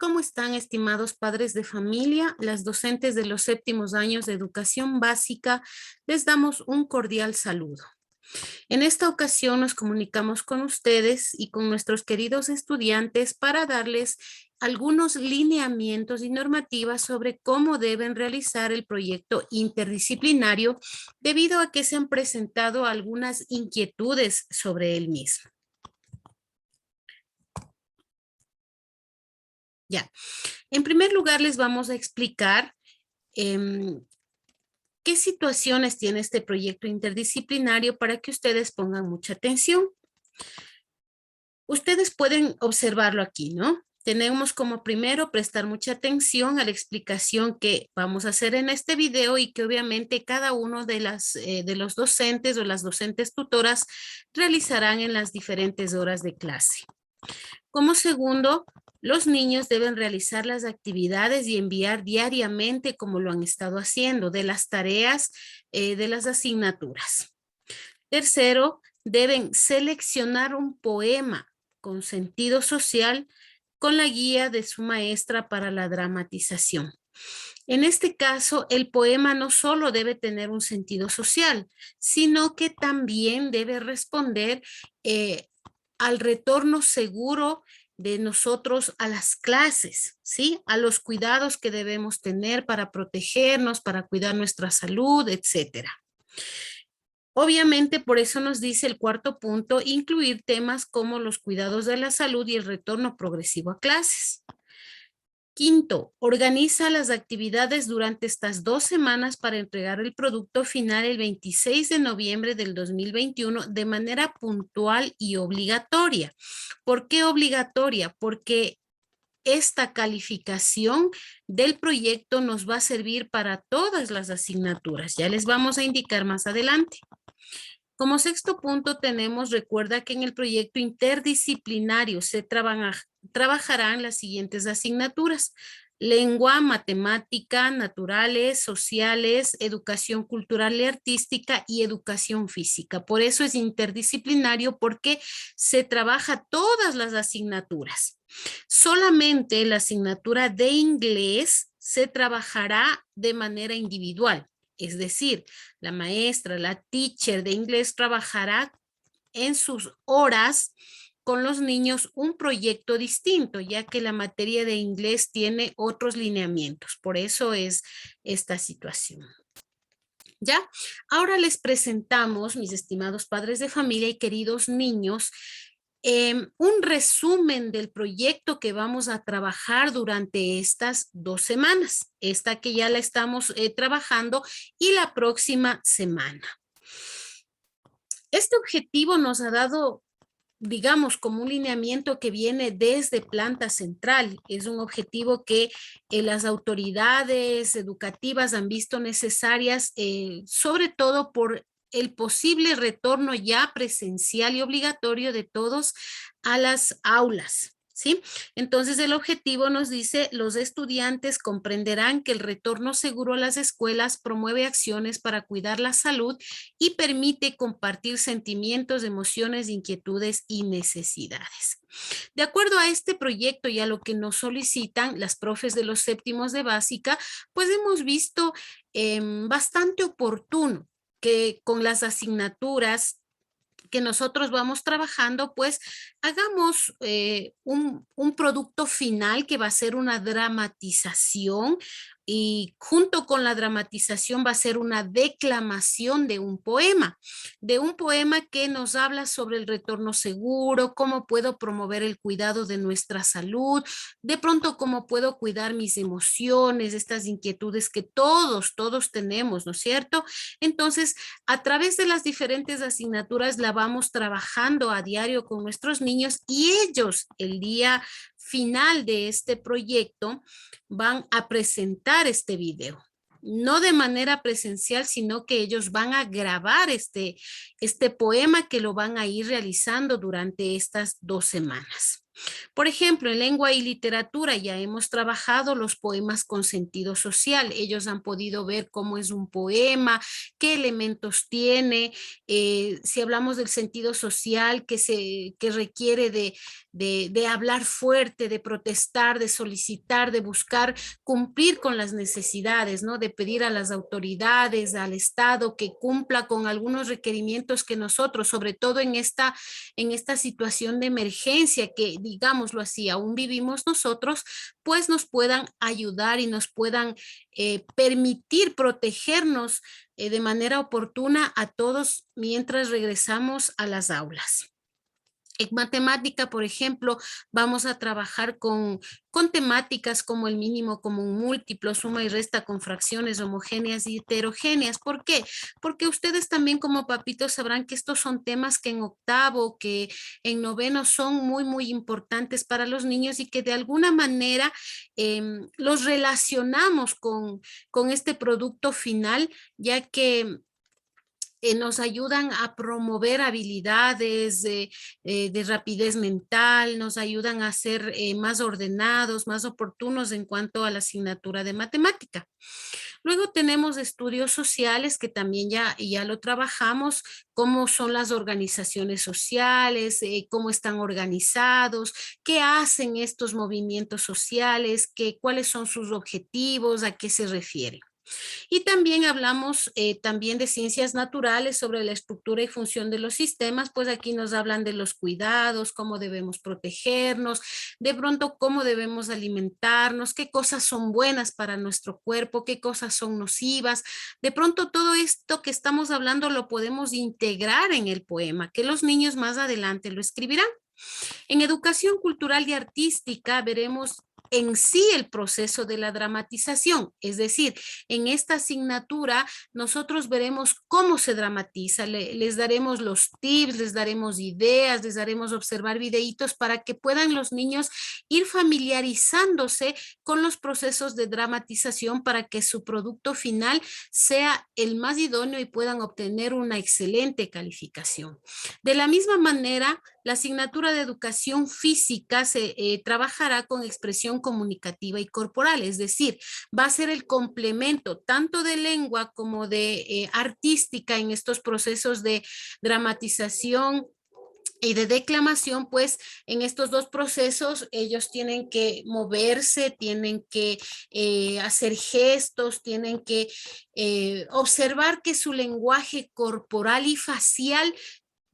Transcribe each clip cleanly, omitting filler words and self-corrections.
¿Cómo están, estimados padres de familia? Las docentes de los séptimos años de educación básica, les damos un cordial saludo. En esta ocasión nos comunicamos con ustedes y con nuestros queridos estudiantes para darles algunos lineamientos y normativas sobre cómo deben realizar el proyecto interdisciplinario debido a que se han presentado algunas inquietudes sobre el mismo. Ya, en primer lugar les vamos a explicar qué situaciones tiene este proyecto interdisciplinario para que ustedes pongan mucha atención. Ustedes pueden observarlo aquí, ¿no? Tenemos como primero prestar mucha atención a la explicación que vamos a hacer en este video y que obviamente cada uno de los docentes o las docentes tutoras realizarán en las diferentes horas de clase. Como segundo, los niños deben realizar las actividades y enviar diariamente, como lo han estado haciendo, de las tareas de las asignaturas. Tercero, deben seleccionar un poema con sentido social con la guía de su maestra para la dramatización. En este caso, el poema no solo debe tener un sentido social, sino que también debe responder al retorno seguro de nosotros a las clases, ¿sí? A los cuidados que debemos tener para protegernos, para cuidar nuestra salud, etcétera. Obviamente, por eso nos dice el cuarto punto, incluir temas como los cuidados de la salud y el retorno progresivo a clases. Quinto, organiza las actividades durante estas 2 semanas para entregar el producto final el 26 de noviembre del 2021 de manera puntual y obligatoria. ¿Por qué obligatoria? Porque esta calificación del proyecto nos va a servir para todas las asignaturas. Ya les vamos a indicar más adelante. Como sexto punto tenemos, recuerda que en el proyecto interdisciplinario se trabajarán las siguientes asignaturas: lengua, matemática, naturales, sociales, educación cultural y artística y educación física. Por eso es interdisciplinario, porque se trabaja todas las asignaturas. Solamente la asignatura de inglés se trabajará de manera individual. Es decir, la maestra, la teacher de inglés trabajará en sus horas con los niños un proyecto distinto, ya que la materia de inglés tiene otros lineamientos. Por eso es esta situación. ¿Ya? Ahora les presentamos, mis estimados padres de familia y queridos niños, un resumen del proyecto que vamos a trabajar durante estas 2 semanas. Esta que ya la estamos trabajando y la próxima semana. Este objetivo nos ha dado, digamos, como un lineamiento que viene desde planta central. Es un objetivo que las autoridades educativas han visto necesarias, sobre todo por el posible retorno ya presencial y obligatorio de todos a las aulas, ¿sí? Entonces el objetivo nos dice: los estudiantes comprenderán que el retorno seguro a las escuelas promueve acciones para cuidar la salud y permite compartir sentimientos, emociones, inquietudes y necesidades. De acuerdo a este proyecto y a lo que nos solicitan las profes de los séptimos de básica, pues hemos visto bastante oportuno que con las asignaturas que nosotros vamos trabajando, pues hagamos un producto final que va a ser una dramatización, y junto con la dramatización va a ser una declamación de un poema que nos habla sobre el retorno seguro, cómo puedo promover el cuidado de nuestra salud, de pronto cómo puedo cuidar mis emociones, estas inquietudes que todos tenemos, ¿no es cierto? Entonces, a través de las diferentes asignaturas la vamos trabajando a diario con nuestros niños, y ellos el día final de este proyecto van a presentar este video. No de manera presencial, sino que ellos van a grabar este poema que lo van a ir realizando durante estas 2 semanas. Por ejemplo, en lengua y literatura ya hemos trabajado los poemas con sentido social. Ellos han podido ver cómo es un poema, qué elementos tiene. Si hablamos del sentido social que requiere de hablar fuerte, de protestar, de solicitar, de buscar cumplir con las necesidades, ¿no? De pedir a las autoridades, al Estado que cumpla con algunos requerimientos que nosotros, sobre todo en esta situación de emergencia que, digámoslo así, aún vivimos nosotros, pues nos puedan ayudar y nos puedan permitir protegernos de manera oportuna a todos mientras regresamos a las aulas. En matemática, por ejemplo, vamos a trabajar con temáticas como el mínimo común múltiplo, suma y resta con fracciones homogéneas y heterogéneas. ¿Por qué? Porque ustedes también como papitos sabrán que estos son temas que en octavo, que en noveno son muy, muy importantes para los niños y que de alguna manera los relacionamos con este producto final, ya que nos ayudan a promover habilidades de rapidez mental, nos ayudan a ser más ordenados, más oportunos en cuanto a la asignatura de matemática. Luego tenemos estudios sociales que también ya lo trabajamos, cómo son las organizaciones sociales, cómo están organizados, qué hacen estos movimientos sociales, cuáles son sus objetivos, a qué se refieren. Y también hablamos también de ciencias naturales sobre la estructura y función de los sistemas, pues aquí nos hablan de los cuidados, cómo debemos protegernos, de pronto cómo debemos alimentarnos, qué cosas son buenas para nuestro cuerpo, qué cosas son nocivas. De pronto todo esto que estamos hablando lo podemos integrar en el poema, que los niños más adelante lo escribirán. En educación cultural y artística veremos en sí el proceso de la dramatización, es decir, en esta asignatura nosotros veremos cómo se dramatiza, les daremos los tips, les daremos ideas, les daremos observar videitos para que puedan los niños ir familiarizándose con los procesos de dramatización para que su producto final sea el más idóneo y puedan obtener una excelente calificación. De la misma manera, la asignatura de educación física se trabajará con expresión comunicativa y corporal, es decir, va a ser el complemento tanto de lengua como de artística en estos procesos de dramatización y de declamación, pues en estos dos procesos ellos tienen que moverse, tienen que hacer gestos, tienen que observar que su lenguaje corporal y facial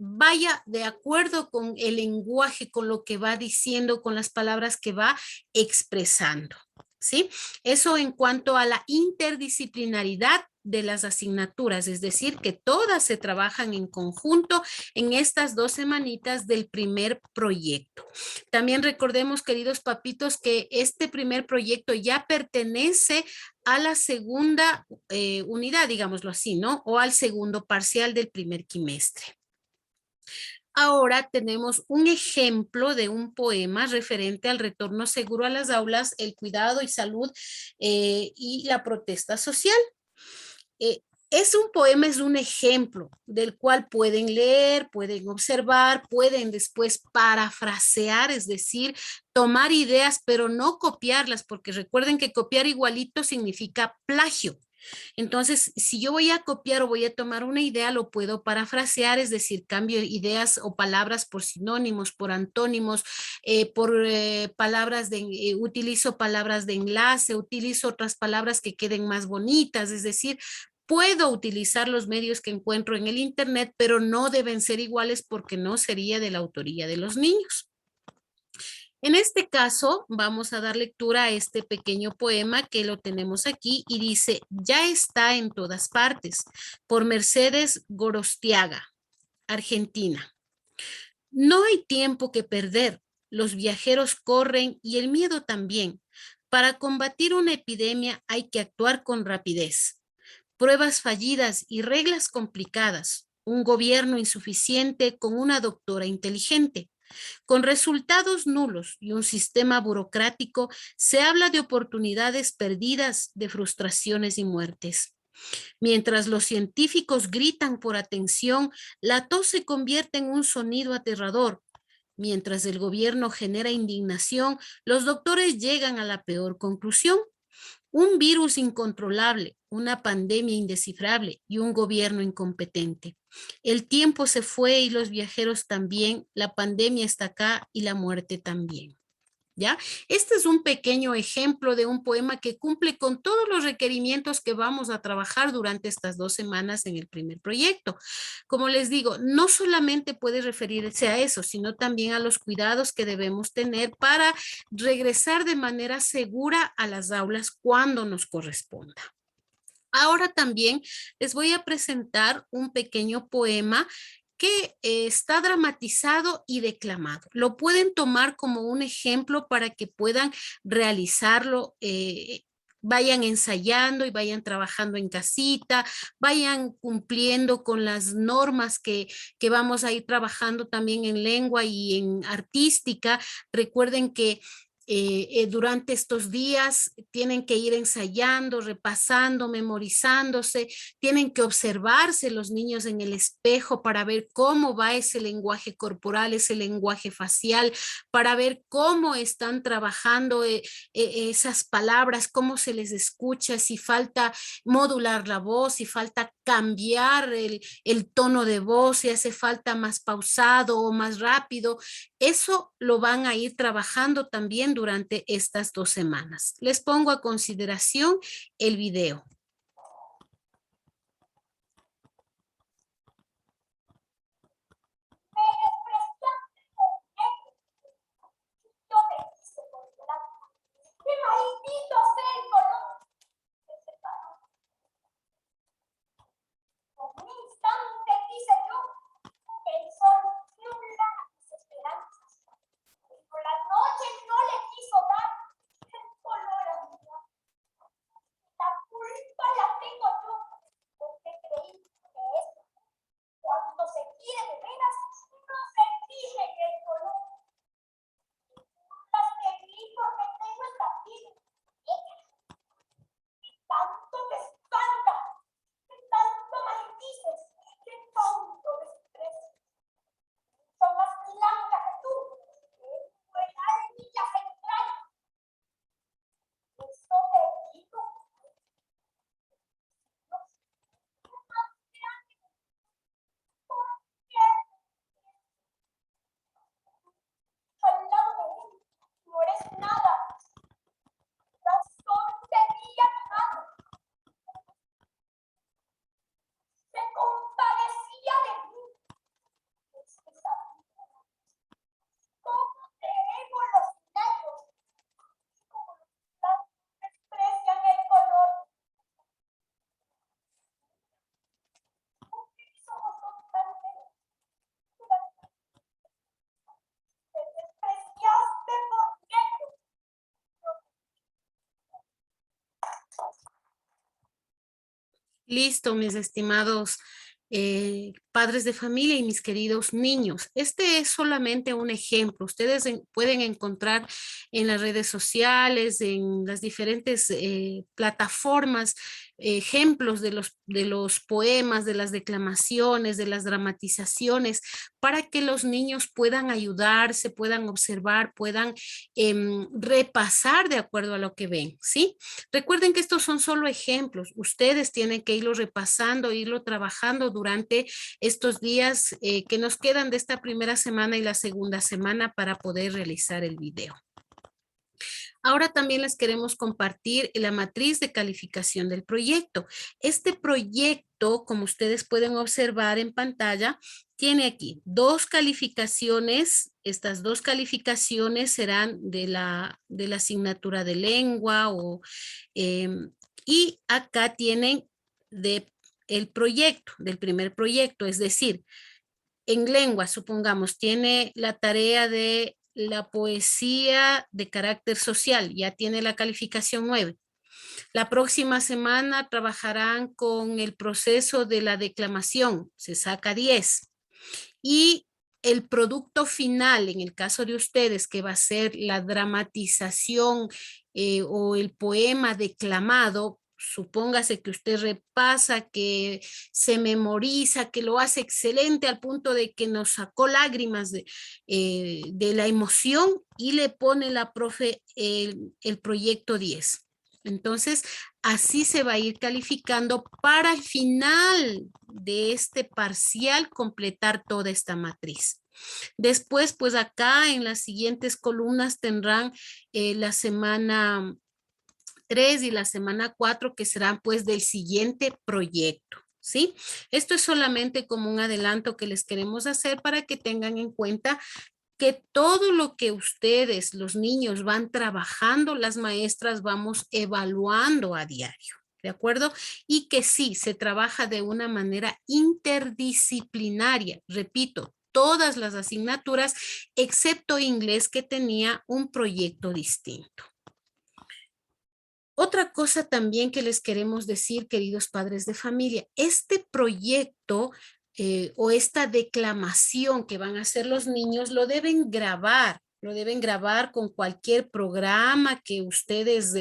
vaya de acuerdo con el lenguaje, con lo que va diciendo, con las palabras que va expresando, ¿sí? Eso en cuanto a la interdisciplinaridad de las asignaturas, es decir, que todas se trabajan en conjunto en estas 2 semanitas del primer proyecto. También recordemos, queridos papitos, que este primer proyecto ya pertenece a la segunda unidad, digámoslo así, ¿no? O al segundo parcial del primer quimestre. Ahora tenemos un ejemplo de un poema referente al retorno seguro a las aulas, el cuidado y salud y la protesta social. Eh, es un poema, es un ejemplo del cual pueden leer, pueden observar, pueden después parafrasear, es decir, tomar ideas, pero no copiarlas, porque recuerden que copiar igualito significa plagio. Entonces, si yo voy a copiar o voy a tomar una idea, lo puedo parafrasear, es decir, cambio ideas o palabras por sinónimos, por antónimos, por palabras utilizo palabras de enlace, utilizo otras palabras que queden más bonitas, es decir, puedo utilizar los medios que encuentro en el internet, pero no deben ser iguales porque no sería de la autoría de los niños. En este caso, vamos a dar lectura a este pequeño poema que lo tenemos aquí y dice, ya está en todas partes, por Mercedes Gorostiaga, Argentina. No hay tiempo que perder, los viajeros corren y el miedo también. Para combatir una epidemia hay que actuar con rapidez. Pruebas fallidas y reglas complicadas, un gobierno insuficiente con una doctora inteligente. Con resultados nulos y un sistema burocrático, se habla de oportunidades perdidas, de frustraciones y muertes. Mientras los científicos gritan por atención, la tos se convierte en un sonido aterrador. Mientras el gobierno genera indignación, los doctores llegan a la peor conclusión. Un virus incontrolable, una pandemia indescifrable y un gobierno incompetente. El tiempo se fue y los viajeros también, la pandemia está acá y la muerte también. ¿Ya? Este es un pequeño ejemplo de un poema que cumple con todos los requerimientos que vamos a trabajar durante estas 2 semanas en el primer proyecto. Como les digo, no solamente puede referirse a eso, sino también a los cuidados que debemos tener para regresar de manera segura a las aulas cuando nos corresponda. Ahora también les voy a presentar un pequeño poema que está dramatizado y declamado. Lo pueden tomar como un ejemplo para que puedan realizarlo, vayan ensayando y vayan trabajando en casita, vayan cumpliendo con las normas que vamos a ir trabajando también en lengua y en artística. Recuerden que durante estos días tienen que ir ensayando, repasando, memorizándose, tienen que observarse los niños en el espejo para ver cómo va ese lenguaje corporal, ese lenguaje facial, para ver cómo están trabajando esas palabras, cómo se les escucha, si falta modular la voz, si falta cambiar el tono de voz, si hace falta más pausado o más rápido. Eso lo van a ir trabajando también durante estas 2 semanas. Les pongo a consideración el video. Listo, mis estimados padres de familia y mis queridos niños. Este es solamente un ejemplo. Ustedes pueden encontrar en las redes sociales, en las diferentes plataformas, ejemplos de los poemas, de las declamaciones, de las dramatizaciones, para que los niños puedan ayudarse, puedan observar, puedan repasar de acuerdo a lo que ven, ¿sí? Recuerden que estos son solo ejemplos. Ustedes tienen que irlo repasando, irlo trabajando durante estos días que nos quedan de esta primera semana y la segunda semana para poder realizar el video. Ahora también les queremos compartir la matriz de calificación del proyecto. Este proyecto, como ustedes pueden observar en pantalla, tiene aquí 2 calificaciones. Estas 2 calificaciones serán de la asignatura de lengua y acá tienen el proyecto, del primer proyecto, es decir, en lengua, supongamos, tiene la tarea de la poesía de carácter social, ya tiene la calificación 9. La próxima semana trabajarán con el proceso de la declamación, se saca 10. Y el producto final, en el caso de ustedes, que va a ser la dramatización o el poema declamado, supóngase que usted repasa, que se memoriza, que lo hace excelente al punto de que nos sacó lágrimas de la emoción y le pone la profe el proyecto 10. Entonces, así se va a ir calificando para el final de este parcial completar toda esta matriz. Después, pues acá en las siguientes columnas tendrán la semana 3 y la semana 4 que serán pues del siguiente proyecto. ¿Sí? Esto es solamente como un adelanto que les queremos hacer para que tengan en cuenta que todo lo que ustedes, los niños, van trabajando, las maestras vamos evaluando a diario. ¿De acuerdo? Y que sí, se trabaja de una manera interdisciplinaria. Repito, todas las asignaturas, excepto inglés que tenía un proyecto distinto. Otra cosa también que les queremos decir, queridos padres de familia, este proyecto o esta declamación que van a hacer los niños lo deben grabar con cualquier programa que ustedes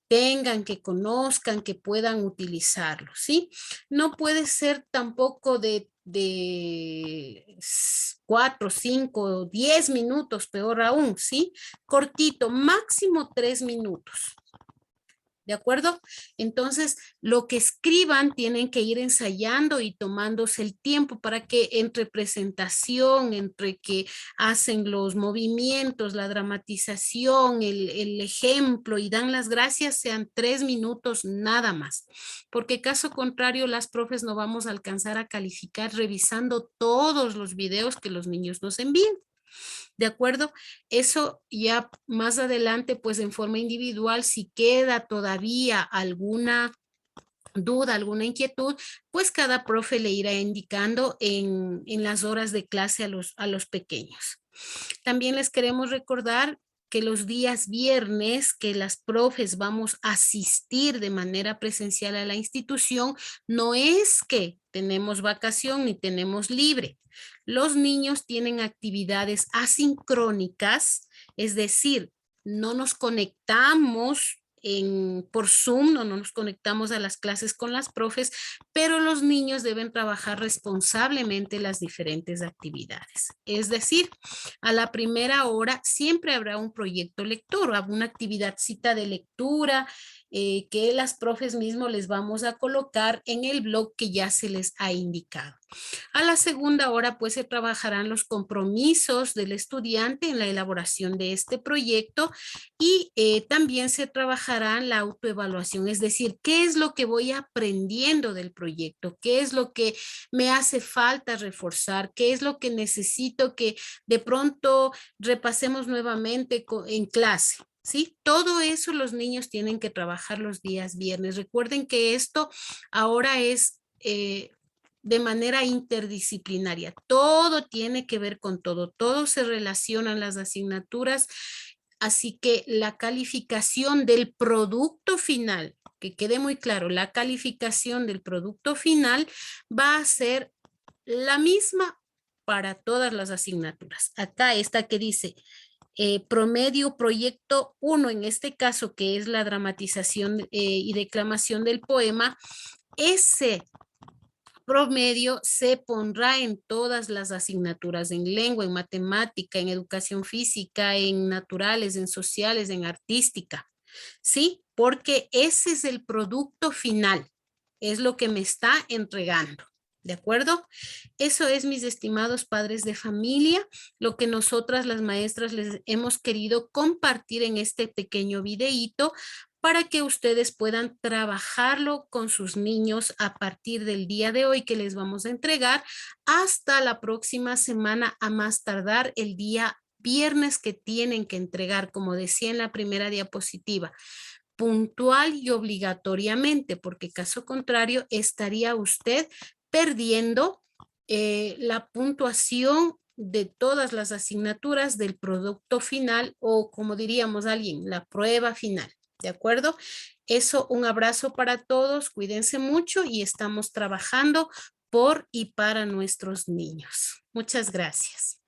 tengan, que conozcan, que puedan utilizarlo, ¿sí? No puede ser tampoco de 4, 5, 10 minutos, peor aún, ¿sí? Cortito, máximo 3 minutos. ¿De acuerdo? Entonces, lo que escriban tienen que ir ensayando y tomándose el tiempo para que entre presentación, entre que hacen los movimientos, la dramatización, el ejemplo y dan las gracias, sean 3 minutos nada más. Porque caso contrario, las profes no vamos a alcanzar a calificar revisando todos los videos que los niños nos envíen. ¿De acuerdo? Eso ya más adelante, pues en forma individual, si queda todavía alguna duda, alguna inquietud, pues cada profe le irá indicando en las horas de clase a los pequeños. También les queremos recordar que los días viernes que las profes vamos a asistir de manera presencial a la institución, no es que tenemos vacación ni tenemos libre. Los niños tienen actividades asincrónicas, es decir, no nos conectamos por Zoom, no nos conectamos a las clases con las profes, pero los niños deben trabajar responsablemente las diferentes actividades. Es decir, a la primera hora siempre habrá un proyecto lector, una actividad cita de lectura que las profes mismos les vamos a colocar en el blog que ya se les ha indicado. A la segunda hora, pues se trabajarán los compromisos del estudiante en la elaboración de este proyecto y también se trabajará la autoevaluación, es decir, qué es lo que voy aprendiendo del proyecto, qué es lo que me hace falta reforzar, qué es lo que necesito que de pronto repasemos nuevamente en clase. ¿Sí? Todo eso los niños tienen que trabajar los días viernes. Recuerden que esto ahora es de manera interdisciplinaria. Todo tiene que ver con todo. Todo se relacionan las asignaturas. Así que la calificación del producto final, que quede muy claro, la calificación del producto final va a ser la misma para todas las asignaturas. Acá esta que dice promedio proyecto 1, en este caso que es la dramatización y declamación del poema, ese promedio se pondrá en todas las asignaturas, en lengua, en matemática, en educación física, en naturales, en sociales, en artística, ¿sí? Porque ese es el producto final, es lo que me está entregando. ¿De acuerdo? Eso es, mis estimados padres de familia, lo que nosotras las maestras les hemos querido compartir en este pequeño videíto para que ustedes puedan trabajarlo con sus niños a partir del día de hoy que les vamos a entregar hasta la próxima semana, a más tardar el día viernes que tienen que entregar, como decía en la primera diapositiva, puntual y obligatoriamente, porque caso contrario estaría usted perdiendo la puntuación de todas las asignaturas del producto final o como diríamos alguien, la prueba final. ¿De acuerdo? Eso, un abrazo para todos, cuídense mucho y estamos trabajando por y para nuestros niños. Muchas gracias.